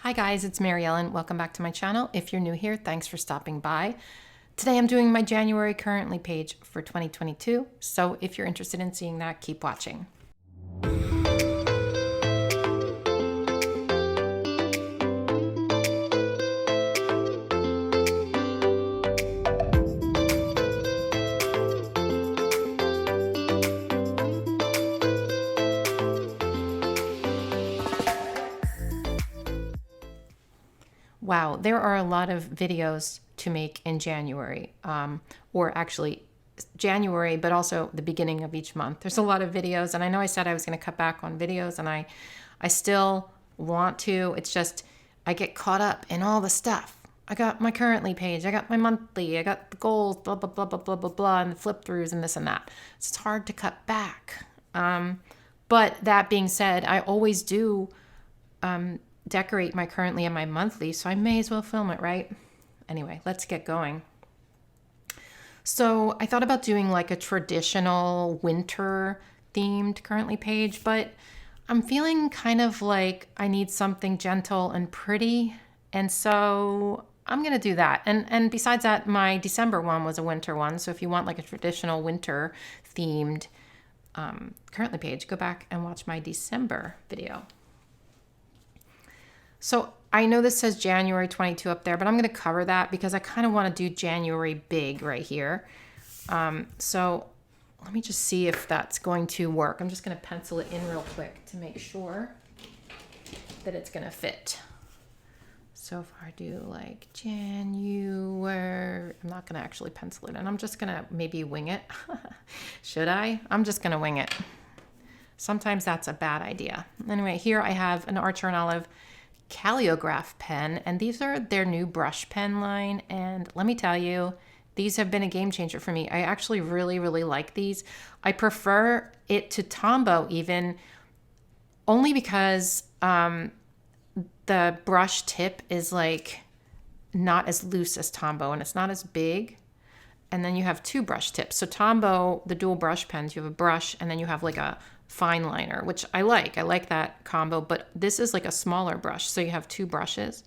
Hi guys, it's Mary Ellen. Welcome back to my channel. If you're new here, thanks for stopping by. Today I'm doing my January currently page for 2022. So if you're interested in seeing that, keep watching. Wow, there are a lot of videos to make in January, or actually January, but also the beginning of each month. There's a lot of videos, and I know I said I was going to cut back on videos, and I still want to. It's just I get caught up in all the stuff. I got my currently page, I got my monthly, I got the goals, blah, blah, blah, blah, blah, blah, blah, and the flip throughs and this and that. So it's hard to cut back. But that being said, I always do decorate my currently and my monthly, so I may as well film it, right? Anyway, let's get going. So I thought about doing like a traditional winter themed currently page, but I'm feeling kind of like I need something gentle and pretty, and so I'm gonna do that. And besides that, my December one was a winter one, so if you want like a traditional winter themed currently page, go back and watch my December video. So I know this says January 22 up there, but I'm going to cover that because I kind of want to do January big right here. So let me just see if that's going to work. I'm just going to pencil it in real quick to make sure that it's going to fit. So if I do like January, I'm not going to actually pencil it in. I'm just going to maybe wing it. Should I? I'm just going to wing it. Sometimes that's a bad idea. Anyway, here I have an Archer and Olive Calliograph pen, and these are their new brush pen line, and let me tell you, these have been a game changer for me. I actually really like these. I prefer it to Tombow even, only because the brush tip is like not as loose as Tombow, and it's not as big, and then you have two brush tips. So Tombow, the dual brush pens, you have a brush and then you have like a fine liner, which I like that combo, but this is like a smaller brush, so you have two brushes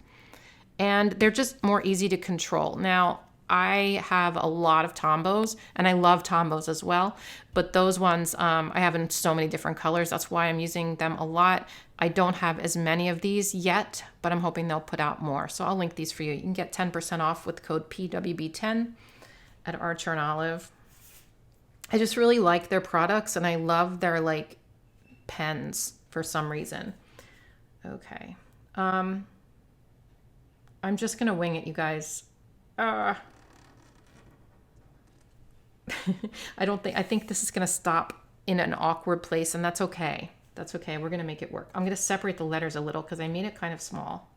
and they're just more easy to control. Now I have a lot of Tombows and I love Tombows as well, but those ones I have in so many different colors. That's why I'm using them a lot. I don't have as many of these yet, but I'm hoping they'll put out more, so I'll link these for you. You can get 10% off with code PWB10 at Archer and Olive. I just really like their products, and I love their like pens for some reason. Okay. I'm just gonna wing it, you guys. I think this is gonna stop in an awkward place, and that's okay. That's okay, we're gonna make it work. I'm gonna separate the letters a little because I made it kind of small.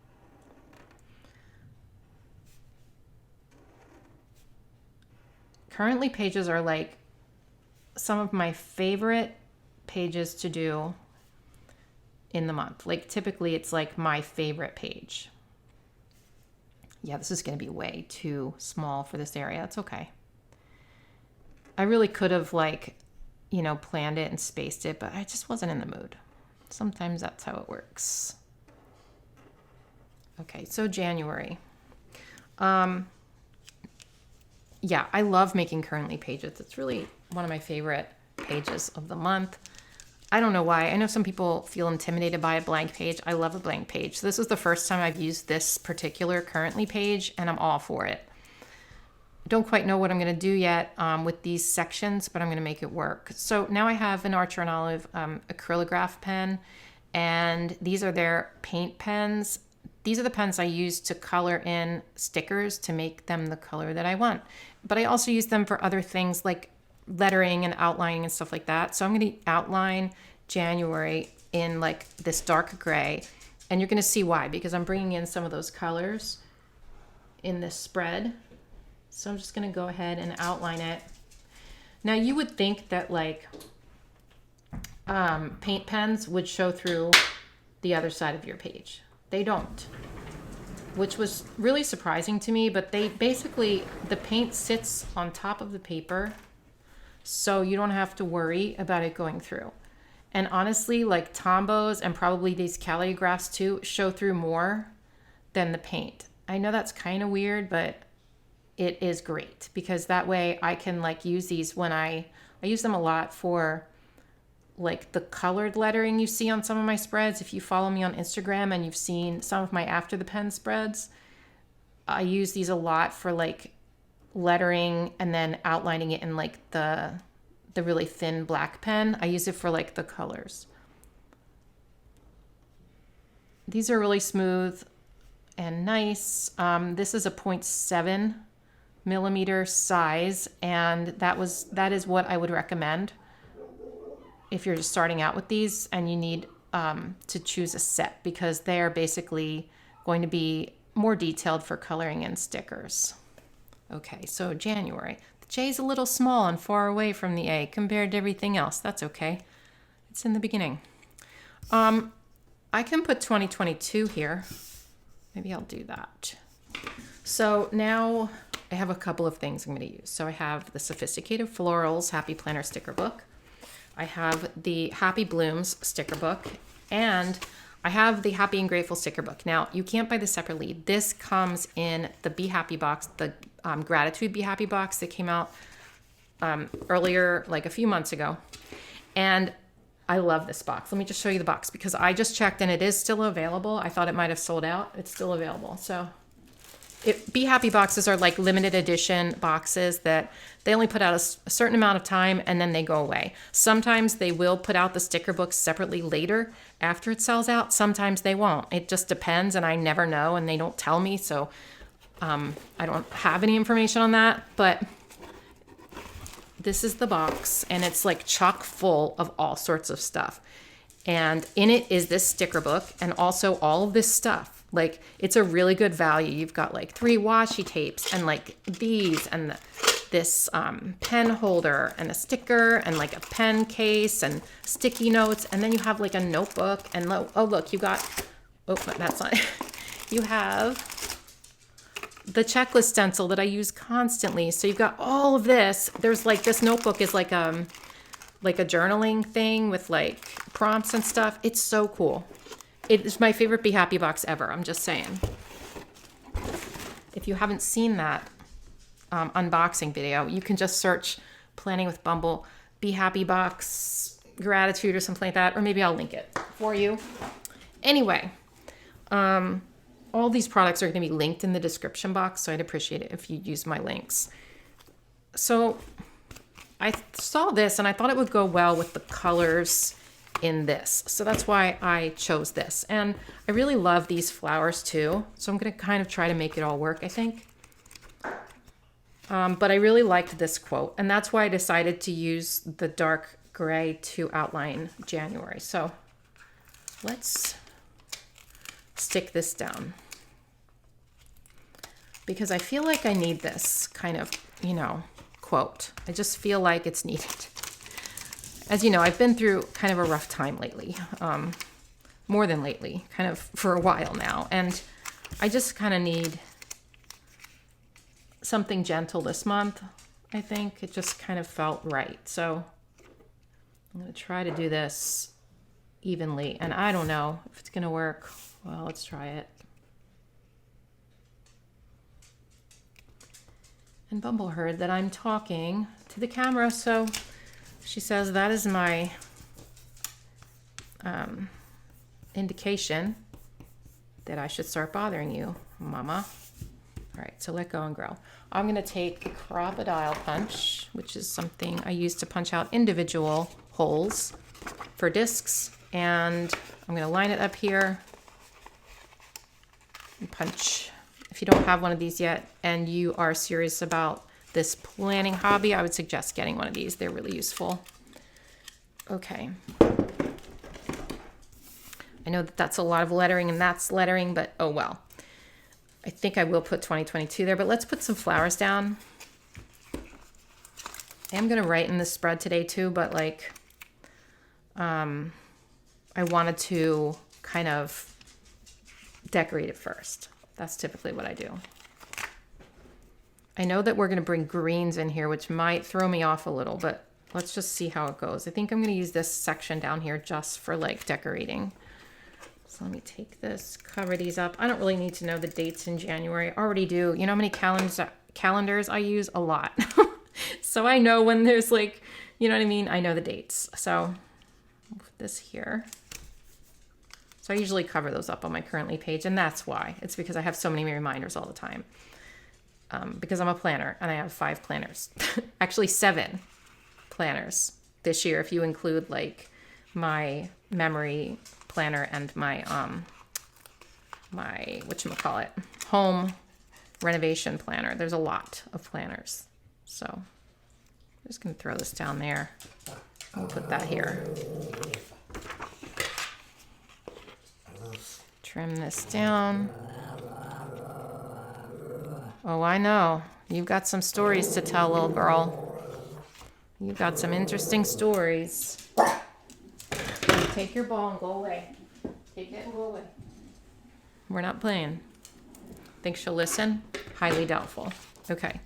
Currently pages are like some of my favorite pages to do in the month. Like typically it's like my favorite page. Yeah, this is going to be way too small for this area. It's okay. I really could have like, planned it and spaced it, but I just wasn't in the mood. Sometimes that's how it works. Okay, so January. Yeah, I love making currently pages. It's really one of my favorite pages of the month. I don't know why. I know some people feel intimidated by a blank page. I love a blank page. So this is the first time I've used this particular currently page, and I'm all for it. I don't quite know what I'm going to do yet with these sections, but I'm going to make it work. So now I have an Archer and Olive acrylograph pen, and these are their paint pens. These are the pens I use to color in stickers to make them the color that I want. But I also use them for other things like lettering and outlining and stuff like that. So I'm going to outline January in like this dark gray, and you're going to see why, because I'm bringing in some of those colors in this spread. So I'm just going to go ahead and outline it. Now you would think that like paint pens would show through the other side of your page. They don't, which was really surprising to me, but they basically, the paint sits on top of the paper, so you don't have to worry about it going through. And honestly, like Tombows and probably these calligraphs too show through more than the paint. I know that's kind of weird, but it is great because that way I can like use these when I use them a lot for like the colored lettering you see on some of my spreads. If you follow me on Instagram and you've seen some of my after the pen spreads, I use these a lot for like lettering and then outlining it in like the really thin black pen. I use it for like the colors. These are really smooth and nice. This is a 0.7 millimeter size, and that is what I would recommend if you're just starting out with these and you need to choose a set, because they are basically going to be more detailed for coloring and stickers. Okay, so January. The J is a little small and far away from the A compared to everything else. That's okay. It's in the beginning. I can put 2022 here. Maybe I'll do that. So now I have a couple of things I'm going to use. So I have the Sophisticated Florals Happy Planner sticker book. I have the Happy Blooms sticker book, and I have the Happy and Grateful sticker book. Now, you can't buy this separately. This comes in the Be Happy box, the Gratitude Be Happy box that came out earlier, like a few months ago. And I love this box. Let me just show you the box because I just checked and it is still available. I thought it might have sold out. It's still available. So Be Happy boxes are like limited edition boxes that they only put out a certain amount of time and then they go away. Sometimes they will put out the sticker books separately later after it sells out. Sometimes they won't. It just depends, and I never know, and they don't tell me. So I don't have any information on that, but this is the box, and it's like chock full of all sorts of stuff. And in it is this sticker book and also all of this stuff. Like, it's a really good value. You've got like 3 washi tapes and like these and this pen holder and a sticker and like a pen case and sticky notes. And then you have like a notebook and oh, look, you got, oh, that's not, you have the checklist stencil that I use constantly. So you've got all of this. There's like, this notebook is like a journaling thing with like prompts and stuff. It's so cool. It's my favorite Be Happy box ever. I'm just saying. If you haven't seen that unboxing video, you can just search Planning with Bumble, Be Happy box, gratitude or something like that. Or maybe I'll link it for you. Anyway, all these products are going to be linked in the description box, so I'd appreciate it if you use my links. So I saw this and I thought it would go well with the colors in this. So that's why I chose this. And I really love these flowers too. So I'm going to kind of try to make it all work, I think. But I really liked this quote, and that's why I decided to use the dark gray to outline January. So let's stick this down because I feel like I need this kind of, quote. I just feel like it's needed. As you know, I've been through kind of a rough time lately, more than lately, kind of for a while now. And I just kind of need something gentle this month. I think it just kind of felt right. So I'm going to try to do this evenly, and I don't know if it's going to work. Well, let's try it. And Bumble heard that I'm talking to the camera, so she says that is my indication that I should start bothering you, Mama. All right, so let go and grow. I'm going to take a crocodile punch, which is something I use to punch out individual holes for discs, and I'm going to line it up here and punch. If you don't have one of these yet and you are serious about this planning hobby, I would suggest getting one of these. They're really useful. Okay. I know that that's a lot of lettering and that's lettering, but oh well. I think I will put 2022 there, but let's put some flowers down. I am going to write in this spread today too, but like, I wanted to kind of decorate it first. That's typically what I do. I know that we're going to bring greens in here, which might throw me off a little, but let's just see how it goes. I think I'm going to use this section down here just for like decorating. So So let me take this, cover these up. I don't really need to know the dates in January. I already do. You know how many calendars I use? A lot. So I know when there's like, you know what I mean? I know the dates. So I'll put this here. So I usually cover those up on my Currently page, and that's why. It's because I have so many reminders all the time. Because I'm a planner and I have 5 planners. Actually 7 planners this year if you include like my memory planner and my my whatchamacallit, home renovation planner. There's a lot of planners. So I'm just gonna throw this down there. I'll put that here. Trim this down. Oh, I know. You've got some stories to tell, little girl. You've got some interesting stories. Take your ball and go away. Take it and go away. We're not playing. Think she'll listen? Highly doubtful. Okay.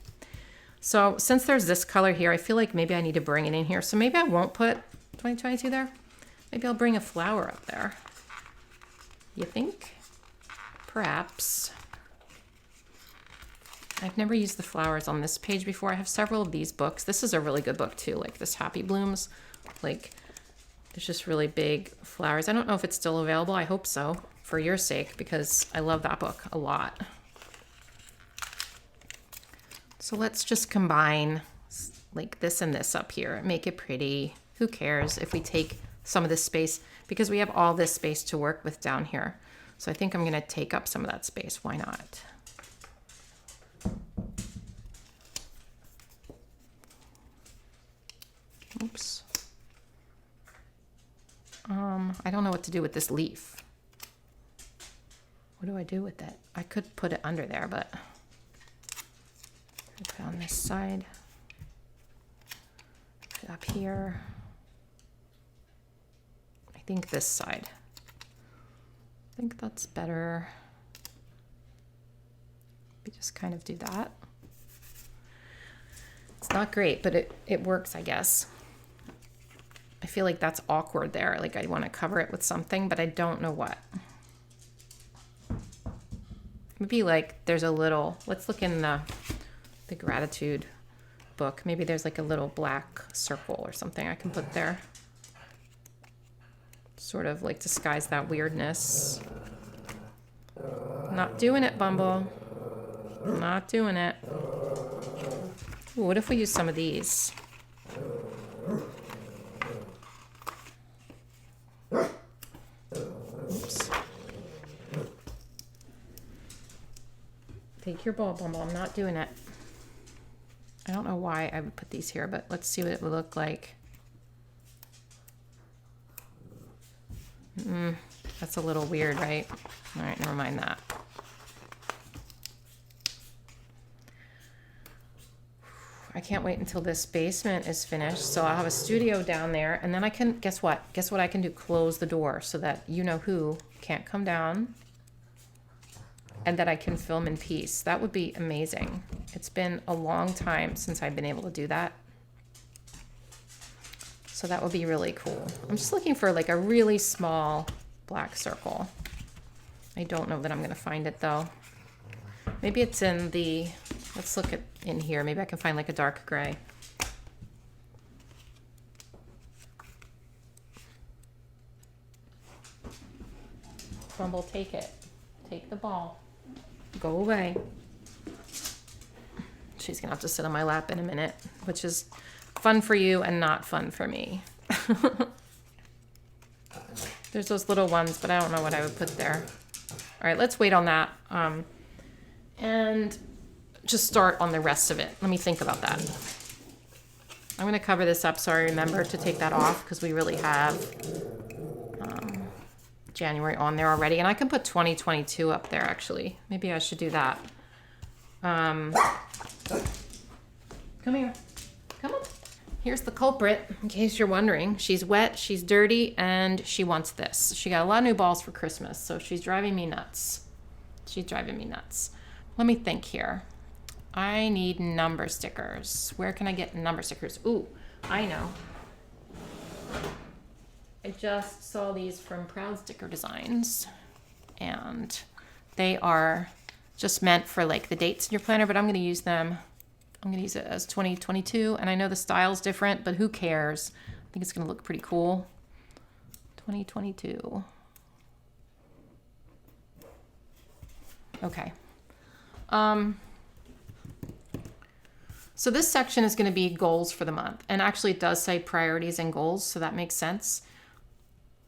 So since there's this color here, I feel like maybe I need to bring it in here. So maybe I won't put 2022 there. Maybe I'll bring a flower up there. You think? Perhaps. I've never used the flowers on this page before. I have several of these books. This is a really good book too, like this Happy Blooms. Like, there's just really big flowers. I don't know if it's still available. I hope so, for your sake, because I love that book a lot. So let's just combine like this and this up here. Make it pretty. Who cares if we take some of this space, because we have all this space to work with down here. So I think I'm gonna take up some of that space. Why not? Oops. I don't know what to do with this leaf. What do I do with it? I could put it under there, but put it on this side. Put it up here. I think this side. I think that's better. We just kind of do that. It's not great, but it works, I guess. I feel like that's awkward there. Like I want to cover it with something, but I don't know what. Maybe like there's a little, let's look in the gratitude book. Maybe there's like a little black circle or something I can put there. Sort of like disguise that weirdness. Not doing it, Bumble. Not doing it. Ooh, what if we use some of these? Oops. Take your ball, Bumble. I'm not doing it. I don't know why I would put these here, but let's see what it would look like. That's a little weird, right? All right, never mind that. I can't wait until this basement is finished. So I'll have a studio down there, and then I can, guess what? Guess what I can do? Close the door so that you know who can't come down, and that I can film in peace. That would be amazing. It's been a long time since I've been able to do that. So that would be really cool. I'm just looking for like a really small black circle. I don't know that I'm gonna find it though. Maybe it's in the, let's look at in here. Maybe I can find like a dark gray. Bumble, take it. Take the ball. Go away. She's gonna have to sit on my lap in a minute, which is fun for you and not fun for me. There's those little ones, but I don't know what I would put there. All right, let's wait on that. And just start on the rest of it. Let me think about that. I'm gonna cover this up so I remember to take that off, because we really have January on there already. And I can put 2022 up there actually. Maybe I should do that. Come here. Come on. Here's the culprit, in case you're wondering. She's wet, she's dirty, and she wants this. She got a lot of new balls for Christmas, so she's driving me nuts. She's driving me nuts. Let me think here. I need number stickers. Where can I get number stickers? Ooh, I know. I just saw these from Proud Sticker Designs. and they are just meant for like the dates in your planner, but I'm going to use them. I'm going to use it as 2022, and I know the style's different, but who cares? I think it's going to look pretty cool. 2022. Okay. So this section is going to be goals for the month, and actually it does say priorities and goals, so that makes sense.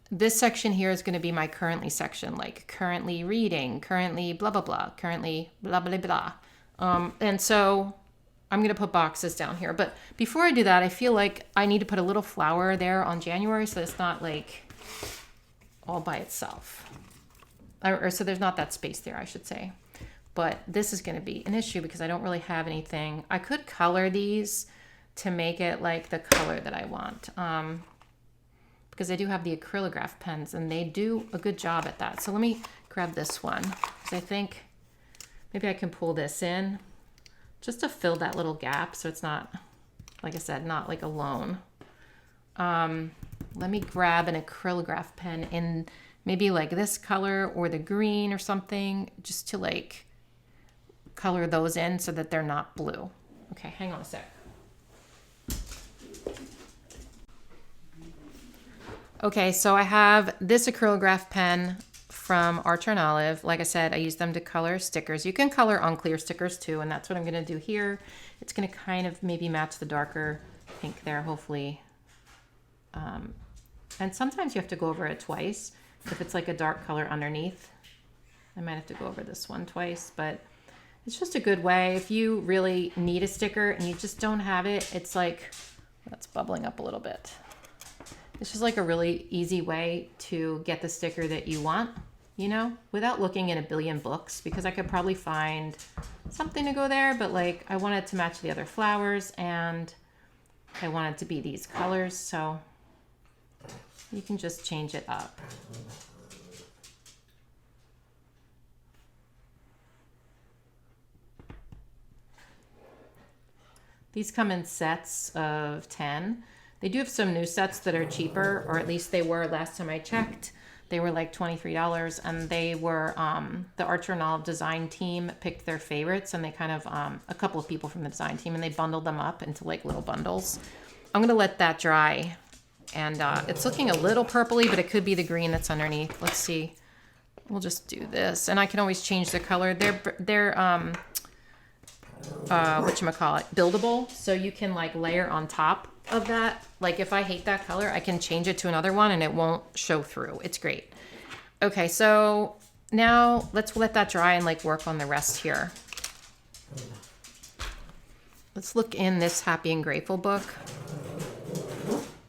This section here is going to be my currently section, like currently reading, currently blah, blah, blah, currently blah, blah, blah. And so I'm going to put boxes down here. But before I do that, I feel like I need to put a little flower there on January so it's not like all by itself. Or so there's not that space there, I should say. But this is going to be an issue because I don't really have anything. I could color these to make it like the color that I want. Because I do have the Acrylograph pens and they do a good job at that. So let me grab this one because I think maybe I can pull this in just to fill that little gap so it's not, like I said, not like alone. Let me grab an Acrylograph pen in maybe like this color or the green or something just to like color those in so that they're not blue. Okay, hang on a sec. Okay, so I have this Acrylograph pen from Archer and Olive. Like I said, I use them to color stickers. You can color on clear stickers too, and that's what I'm going to do here. It's going to kind of maybe match the darker pink there, hopefully. And sometimes you have to go over it twice. If it's like a dark color underneath, I might have to go over this one twice, but it's just a good way. If you really need a sticker and you just don't have it, it's like, that's bubbling up a little bit. It's just like a really easy way to get the sticker that you want, you know, without looking in a billion books, because I could probably find something to go there, but like I want it to match the other flowers and I want it to be these colors. So you can just change it up. These come in sets of 10. They do have some new sets that are cheaper, or at least they were last time I checked. They were like $23, and they were, the Archer and Olive design team picked their favorites, and they kind of, a couple of people from the design team, and they bundled them up into like little bundles. I'm gonna let that dry, and it's looking a little purpley, but it could be the green that's underneath. Let's see. We'll just do this, and I can always change the color. They're whatchamacallit, buildable, so you can like layer on top of that. Like if I hate that color, I can change it to another one and it won't show through. It's great. Okay, so now let's let that dry and like work on the rest here. Let's look in this Happy and Grateful book.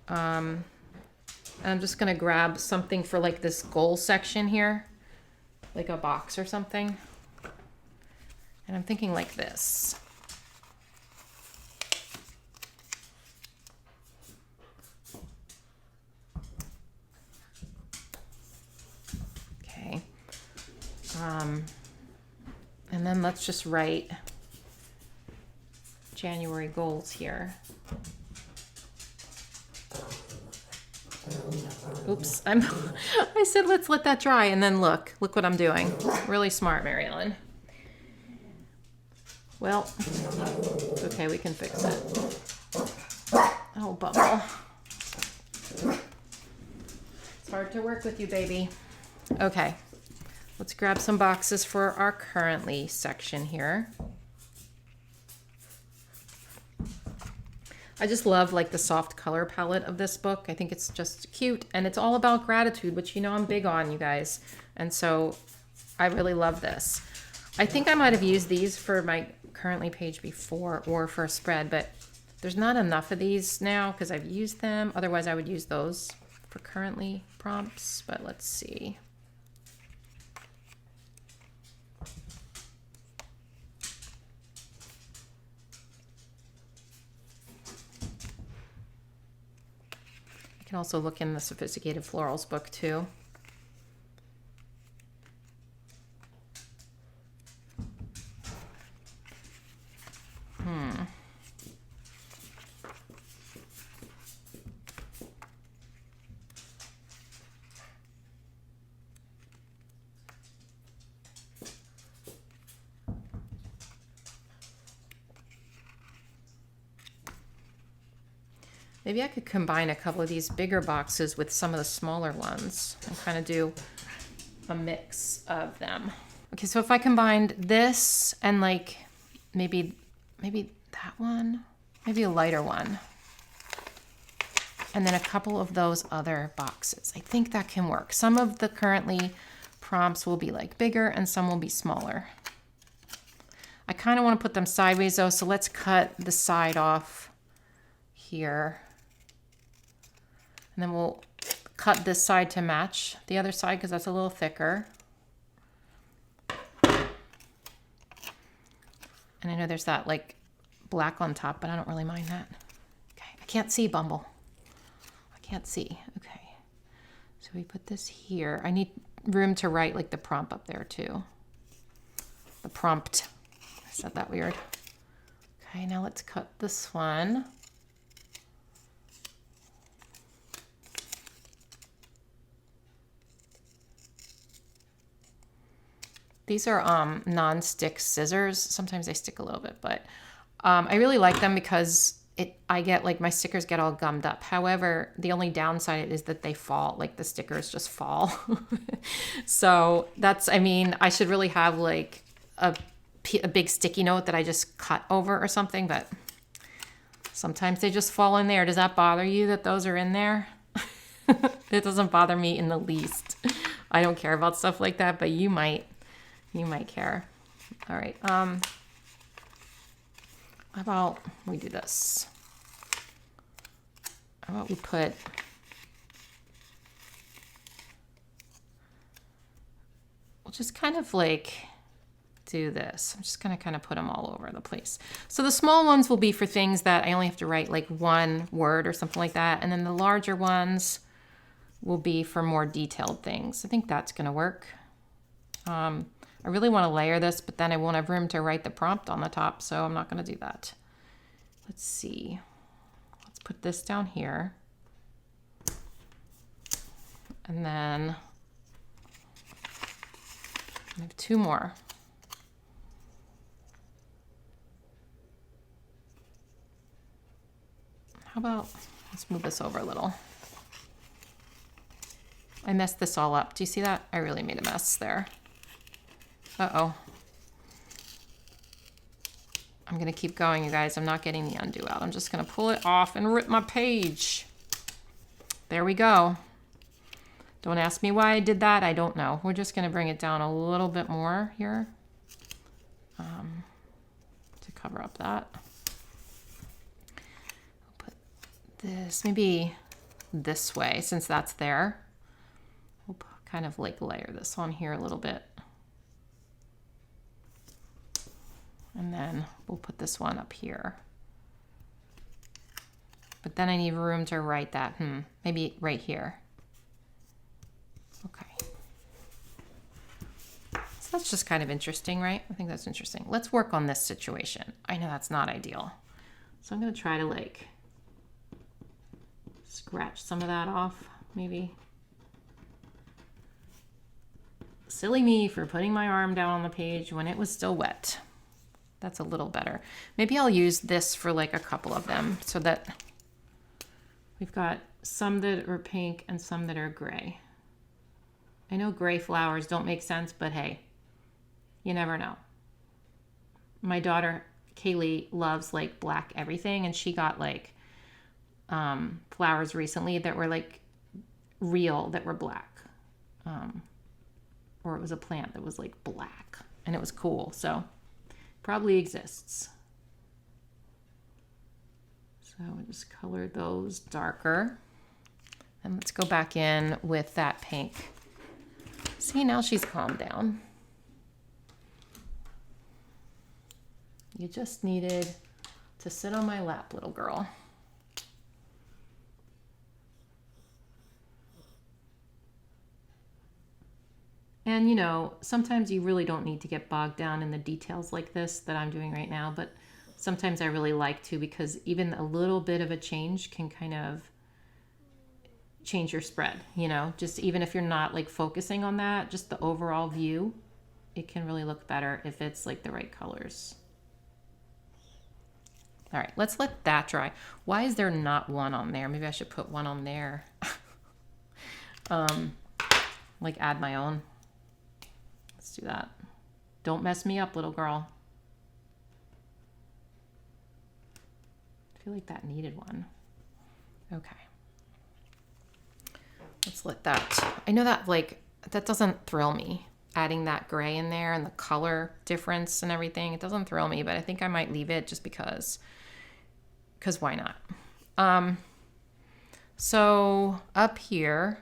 I'm just gonna grab something for like this goal section here, like a box or something. And I'm thinking like this. Okay. And then let's just write January goals here. Oops, I said let's let that dry, and then look what I'm doing. Really smart, Mary Ellen. Well, it's okay, we can fix it. Oh, Bumble. It's hard to work with you, baby. Okay, let's grab some boxes for our currently section here. I just love like the soft color palette of this book. I think it's just cute, and it's all about gratitude, which you know I'm big on, you guys. And so I really love this. I think I might have used these for my currently page before or for a spread, but there's not enough of these now because I've used them. Otherwise I would use those for currently prompts, but let's see. You can also look in the Sophisticated Florals book too. Maybe I could combine a couple of these bigger boxes with some of the smaller ones and kind of do a mix of them. Okay, so if I combined this and like maybe that one, maybe a lighter one, and then a couple of those other boxes, I think that can work. Some of the currently prompts will be like bigger and some will be smaller. I kind of want to put them sideways though, so let's cut the side off here. And then we'll cut this side to match the other side because that's a little thicker. And I know there's that like black on top, but I don't really mind that. Okay, I can't see, Bumble. I can't see. Okay, so we put this here. I need room to write like the prompt up there too. The prompt. I said that weird. Okay, now let's cut this one. These are non-stick scissors. Sometimes they stick a little bit, but I really like them because I get like my stickers get all gummed up. However, the only downside is that they fall, like the stickers just fall. So that's, I mean, I should really have like a big sticky note that I just cut over or something, but sometimes they just fall in there. Does that bother you that those are in there? It doesn't bother me in the least. I don't care about stuff like that, but you might care. All right. How about we do this? How about we put we'll just kind of like do this. I'm just going to kind of put them all over the place. So the small ones will be for things that I only have to write like one word or something like that. And then the larger ones will be for more detailed things. I think that's going to work. I really want to layer this, but then I won't have room to write the prompt on the top, so I'm not going to do that. Let's see. Let's put this down here. And then I have two more. How about, let's move this over a little. I messed this all up. Do you see that? I really made a mess there. Uh-oh. I'm going to keep going, you guys. I'm not getting the undo out. I'm just going to pull it off and rip my page. There we go. Don't ask me why I did that. I don't know. We're just going to bring it down a little bit more here to cover up that. I'll put this maybe this way since that's there. We'll kind of like layer this on here a little bit. And then we'll put this one up here. But then I need room to write that. Maybe right here. Okay. So that's just kind of interesting, right? I think that's interesting. Let's work on this situation. I know that's not ideal. So I'm going to try to like scratch some of that off, maybe. Silly me for putting my arm down on the page when it was still wet. That's a little better. Maybe I'll use this for like a couple of them so that we've got some that are pink and some that are gray. I know gray flowers don't make sense, but hey, you never know. My daughter, Kaylee, loves like black everything, and she got like flowers recently that were like real, that were black. Or it was a plant that was like black and it was cool. So probably exists. So I just colored those darker. And let's go back in with that pink. See, now she's calmed down. You just needed to sit on my lap, little girl. And you know, sometimes you really don't need to get bogged down in the details like this that I'm doing right now, but sometimes I really like to, because even a little bit of a change can kind of change your spread, you know, just even if you're not like focusing on that, just the overall view, it can really look better if it's like the right colors. All right, let's let that dry. Why is there not one on there? Maybe I should put one on there. Like add my own. Let's do that. Don't mess me up, little girl. I feel like that needed one. Okay. Let's let that, I know that like, that doesn't thrill me. Adding that gray in there and the color difference and everything. It doesn't thrill me, but I think I might leave it just because why not? So up here,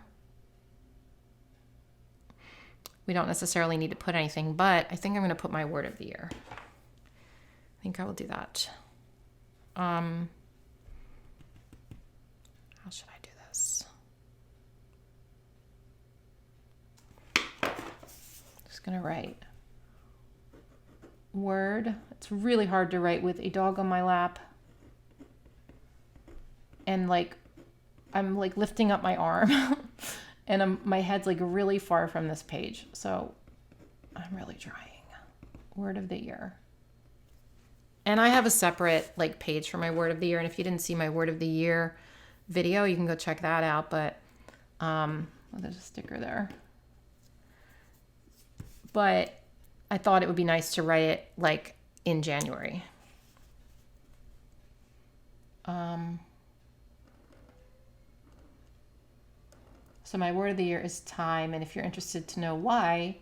we don't necessarily need to put anything, but I think I'm going to put my word of the year. I think I will do that. How should I do this? Just going to write word. It's really hard to write with a dog on my lap. And like, I'm like lifting up my arm. And my head's like really far from this page. So I'm really trying. Word of the year. And I have a separate like page for my word of the year. And if you didn't see my word of the year video, you can go check that out. But there's a sticker there. But I thought it would be nice to write it like in January. So my word of the year is time, and if you're interested to know why,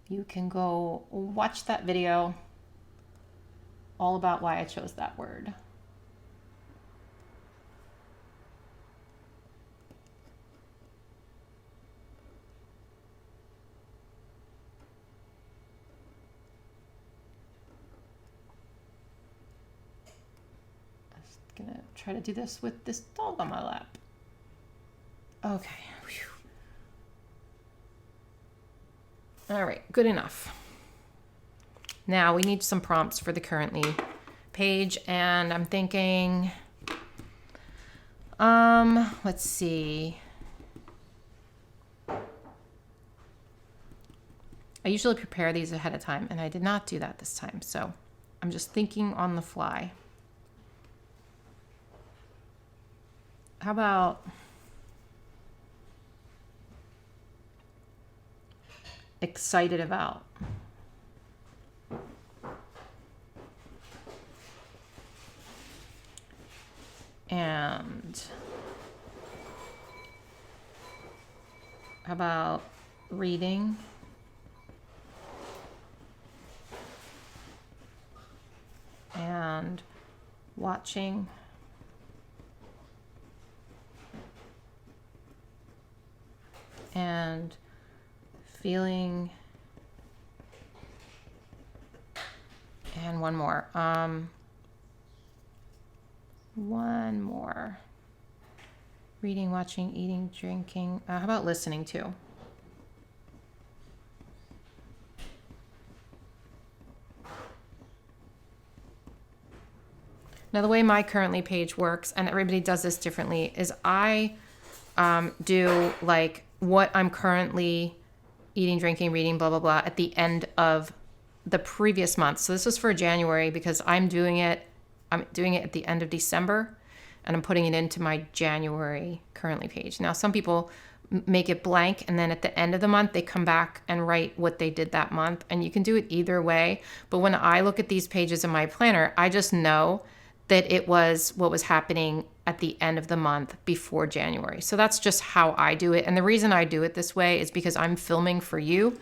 you can go watch that video all about why I chose that word. I'm just gonna try to do this with this dog on my lap. Okay. Whew. All right, good enough. Now we need some prompts for the currently page, and I'm thinking, let's see. I usually prepare these ahead of time, and I did not do that this time, so I'm just thinking on the fly. How about excited about? And how about reading? And watching? And feeling? And one more. One more. Reading, watching, eating, drinking. How about listening too? Now the way my currently page works, and everybody does this differently, is I do like what I'm currently eating, drinking, reading, blah, blah, blah, at the end of the previous month. So this was for January because I'm doing it at the end of December, and I'm putting it into my January currently page. Now, some people make it blank, and then at the end of the month, they come back and write what they did that month. And you can do it either way. But when I look at these pages in my planner, I just know that it was what was happening at the end of the month before January. So that's just how I do it. And the reason I do it this way is because I'm filming for you,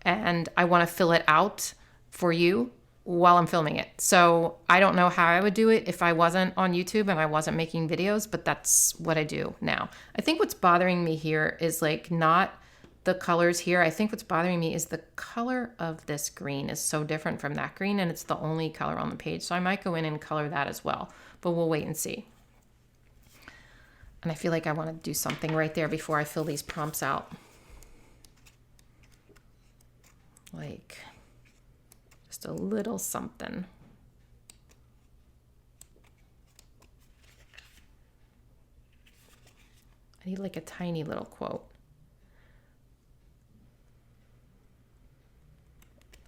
and I want to fill it out for you while I'm filming it. So I don't know how I would do it if I wasn't on YouTube and I wasn't making videos, but that's what I do now. I think what's bothering me here is like not the colors here. I think what's bothering me is the color of this green is so different from that green, and it's the only color on the page. So I might go in and color that as well, but we'll wait and see. And I feel like I want to do something right there before I fill these prompts out. Like just a little something. I need like a tiny little quote.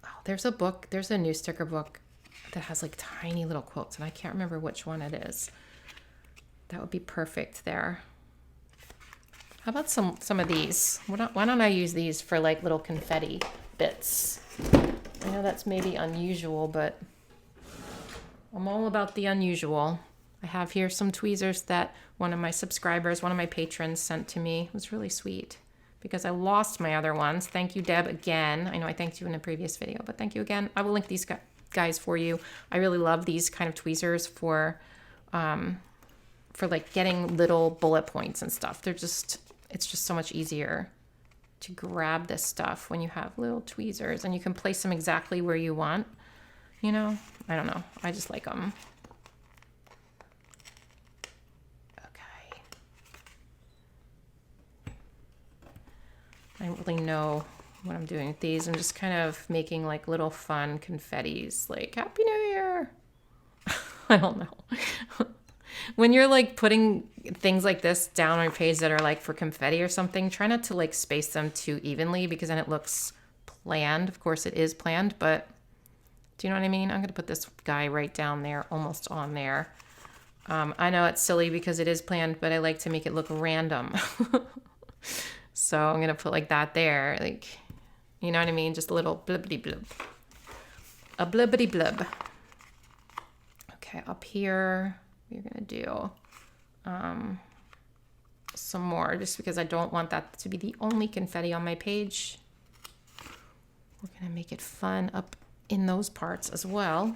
Oh, there's a book. There's a new sticker book that has like tiny little quotes, and I can't remember which one it is. That would be perfect there. How about some of these? Why don't I use these for like little confetti bits? I know that's maybe unusual, but I'm all about the unusual. I have here some tweezers that one of my subscribers, one of my patrons sent to me. It was really sweet because I lost my other ones. Thank you, Deb, again. I know I thanked you in a previous video, but thank you again. I will link these guys for you. I really love these kind of tweezers for like getting little bullet points and stuff. It's just so much easier to grab this stuff when you have little tweezers, and you can place them exactly where you want. You know, I don't know. I just like them. Okay. I don't really know what I'm doing with these. I'm just kind of making like little fun confettis, like Happy New Year. I don't know. When you're like putting things like this down on your page that are like for confetti or something, try not to like space them too evenly because then it looks planned. Of course it is planned, but do you know what I mean? I'm going to put this guy right down there, almost on there. I know it's silly because it is planned, but I like to make it look random. So I'm going to put like that there. Like, you know what I mean? Just a little blibbity blub. A blibbity blub. Okay, up here, we're going to do some more just because I don't want that to be the only confetti on my page. We're going to make it fun up in those parts as well.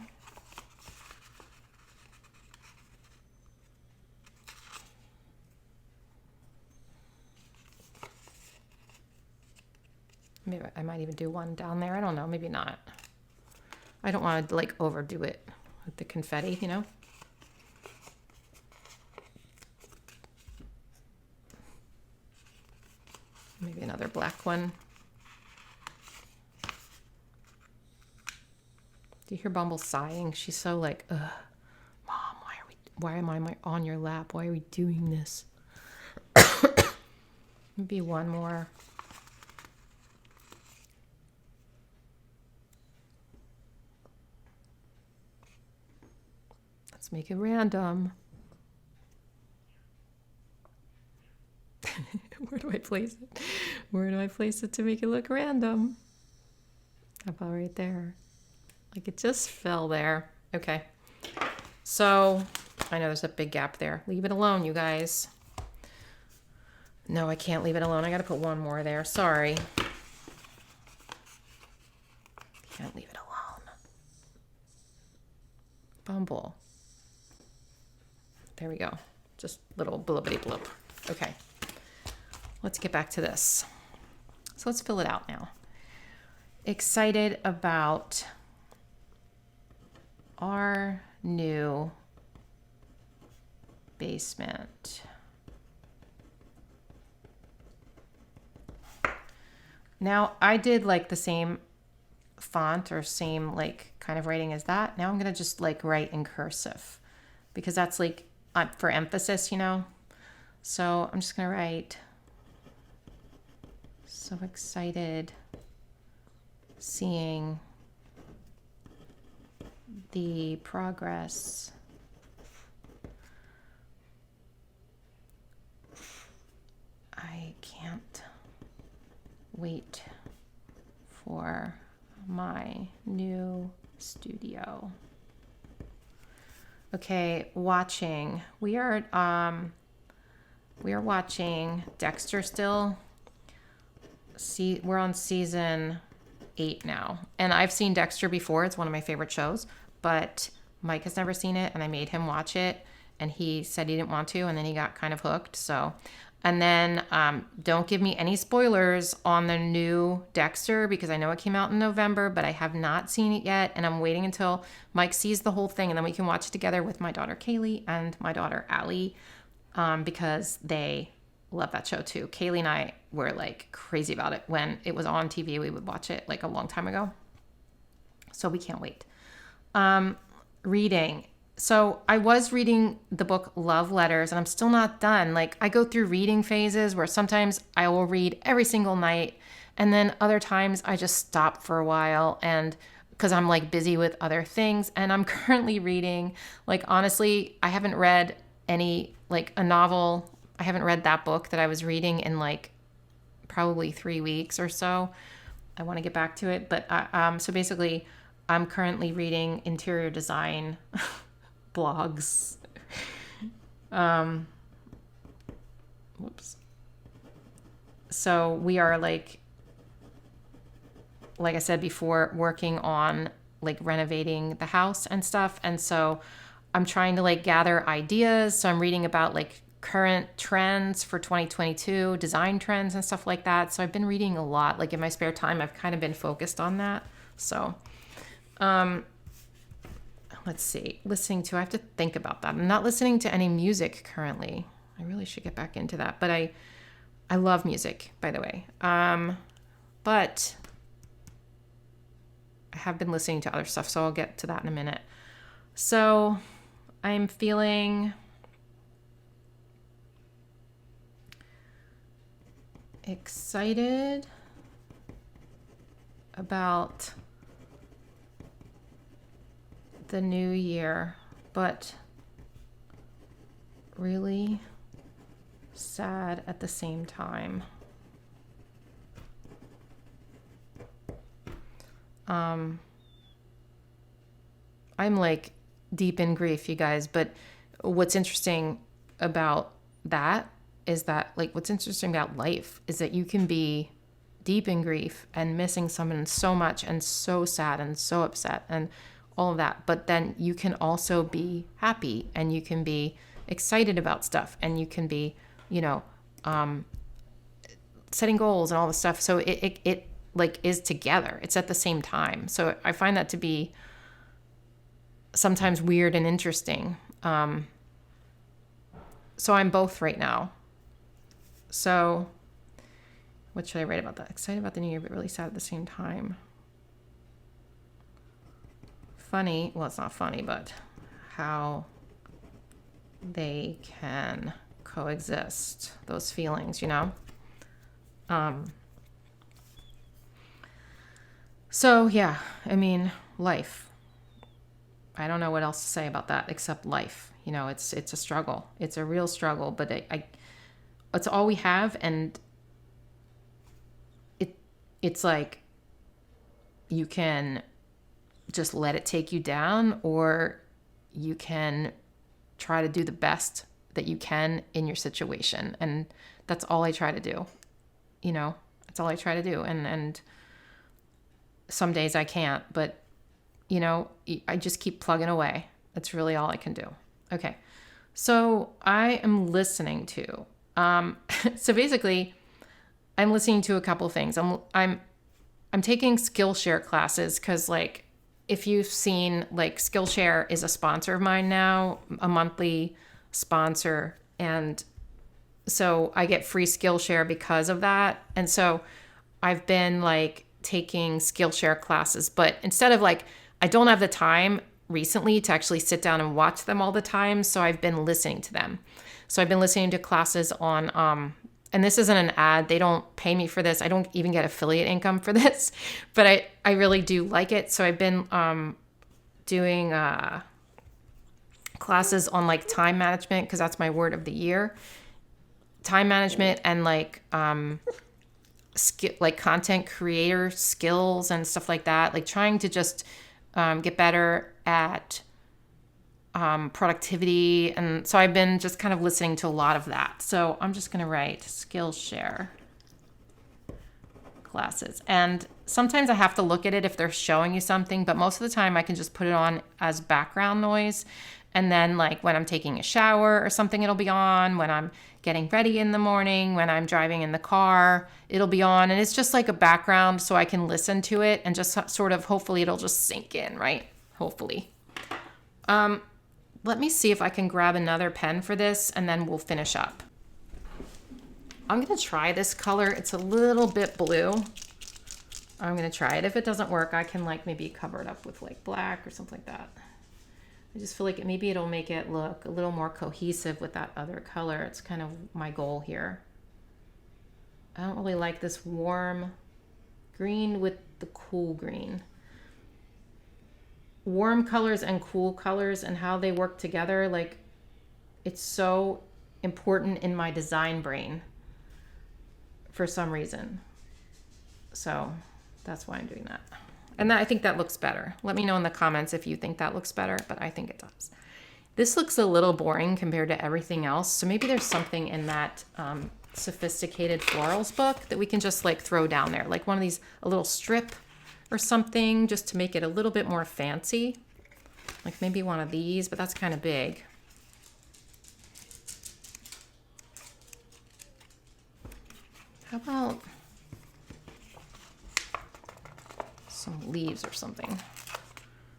Maybe I might even do one down there. I don't know, maybe not. I don't want to like overdo it with the confetti, you know? Maybe another black one. Do you hear Bumble sighing? She's so like, ugh, Mom, why am I on your lap? Why are we doing this? Maybe one more. Let's make it random. Where do I place it? Where do I place it to make it look random? How about right there? Like it just fell there. Okay. So I know there's a big gap there. Leave it alone, you guys. No, I can't leave it alone. I got to put one more there. Sorry. Can't leave it alone. Bumble. There we go. Just little blibbity blub. Okay. Let's get back to this. So let's fill it out now. Excited about our new basement. Now I did like the same font or same like kind of writing as that. Now I'm going to just like write in cursive because that's like for emphasis, you know? So I'm just going to write, so excited seeing the progress I can't wait for my new studio. Okay, watching. We are watching Dexter still. We're on season 8 now. And I've seen Dexter before. It's one of my favorite shows, but Mike has never seen it and I made him watch it and he said he didn't want to and then he got kind of hooked. So, and then don't give me any spoilers on the new Dexter because I know it came out in November, but I have not seen it yet and I'm waiting until Mike sees the whole thing and then we can watch it together with my daughter Kaylee and my daughter Allie because they love that show too. Kaylee and I were like crazy about it. When it was on TV, we would watch it like a long time ago. So we can't wait. Reading. So I was reading the book Love Letters and I'm still not done. Like I go through reading phases where sometimes I will read every single night and then other times I just stop for a while and because I'm like busy with other things. And I'm currently reading, like, honestly, I haven't read any, like, a novel. I haven't read that book that I was reading in like probably 3 weeks or so. I want to get back to it. But so basically, I'm currently reading interior design blogs. Whoops. So we are like I said before, working on like renovating the house and stuff. And so I'm trying to like gather ideas. So I'm reading about like current trends for 2022, design trends and stuff like that. So I've been reading a lot. Like in my spare time, I've kind of been focused on that. So, let's see, I have to think about that. I'm not listening to any music currently. I really should get back into that. But I love music, by the way. But I have been listening to other stuff, so I'll get to that in a minute. So I'm feeling excited about the new year, but really sad at the same time. I'm like deep in grief, you guys, but what's interesting about that is that, like, what's interesting about life is that you can be deep in grief and missing someone so much and so sad and so upset and all of that. But then you can also be happy and you can be excited about stuff and you can be, setting goals and all this stuff. So it like is together. It's at the same time. So I find that to be sometimes weird and interesting. So I'm both right now. So what should I write about that? Excited about the new year, but really sad at the same time. Funny. Well, it's not funny, but how they can coexist, those feelings, So yeah, I mean, life. I don't know what else to say about that except life. It's a struggle. It's a real struggle, but it's all we have, and it's like you can just let it take you down, or you can try to do the best that you can in your situation. And that's all I try to do. That's all I try to do. And some days I can't, but I just keep plugging away. That's really all I can do. Okay. So I am listening to, so basically I'm listening to a couple things. I'm taking Skillshare classes because, like, if you've seen, like, Skillshare is a sponsor of mine now, a monthly sponsor. And so I get free Skillshare because of that. And so I've been like taking Skillshare classes, but instead of like, I don't have the time recently to actually sit down and watch them all the time. So I've been listening to them. So I've been listening to classes on, and this isn't an ad. They don't pay me for this. I don't even get affiliate income for this, but I really do like it. So I've been doing classes on like time management, because that's my word of the year. Time management and like like content creator skills and stuff like that. Like trying to just get better at productivity. And so I've been just kind of listening to a lot of that. So I'm just going to write Skillshare classes. And sometimes I have to look at it if they're showing you something, but most of the time I can just put it on as background noise. And then like when I'm taking a shower or something, it'll be on. When I'm getting ready in the morning, when I'm driving in the car, it'll be on. And it's just like a background so I can listen to it and just sort of, hopefully it'll just sink in, right? Hopefully. Let me see if I can grab another pen for this and then we'll finish up. I'm going to try this color. It's a little bit blue. I'm going to try it. If it doesn't work, I can like maybe cover it up with like black or something like that. I just feel like maybe it'll make it look a little more cohesive with that other color. It's kind of my goal here. I don't really like this warm green with the cool green. warm colors and cool colors and how they work together, like it's so important in my design brain for some reason. So that's why I'm doing that. And I think that looks better. Let me know in the comments if you think that looks better, but I think it does. This looks a little boring compared to everything else. So maybe there's something in that sophisticated florals book that we can just like throw down there. Like one of these, a little strip or something, just to make it a little bit more fancy. Like maybe one of these, but that's kind of big. How about some leaves or something?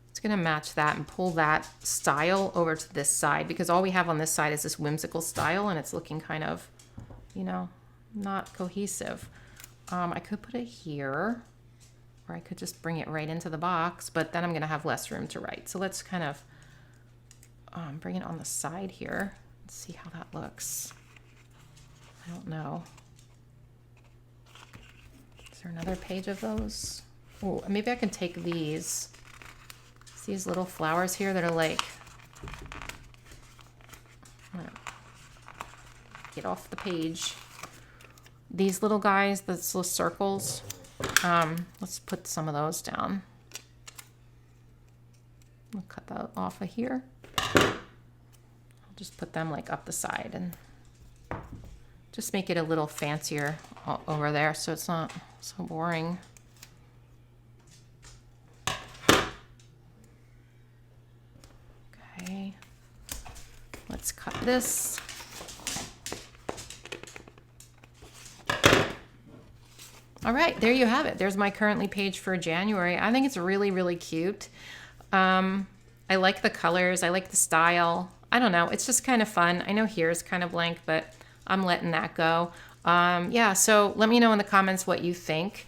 It's gonna match that and pull that style over to this side, because all we have on this side is this whimsical style and it's looking kind of, you know, not cohesive. I could put it here, or I could just bring it right into the box, but then I'm gonna have less room to write. So let's kind of bring it on the side here. Let's see how that looks. I don't know. Is there another page of those? Oh, maybe I can take these. See these little flowers here that are like, get off the page. These little guys, those little circles. Let's put some of those down. I'll cut that off of here. I'll just put them like up the side and just make it a little fancier over there so it's not so boring. Okay, let's cut this. All right, there you have it. There's my currently page for January. I think it's really, really cute. I like the colors. I like the style. I don't know. It's just kind of fun. I know here's kind of blank, but I'm letting that go. Yeah, so let me know in the comments what you think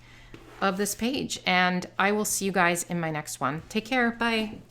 of this page, and I will see you guys in my next one. Take care. Bye.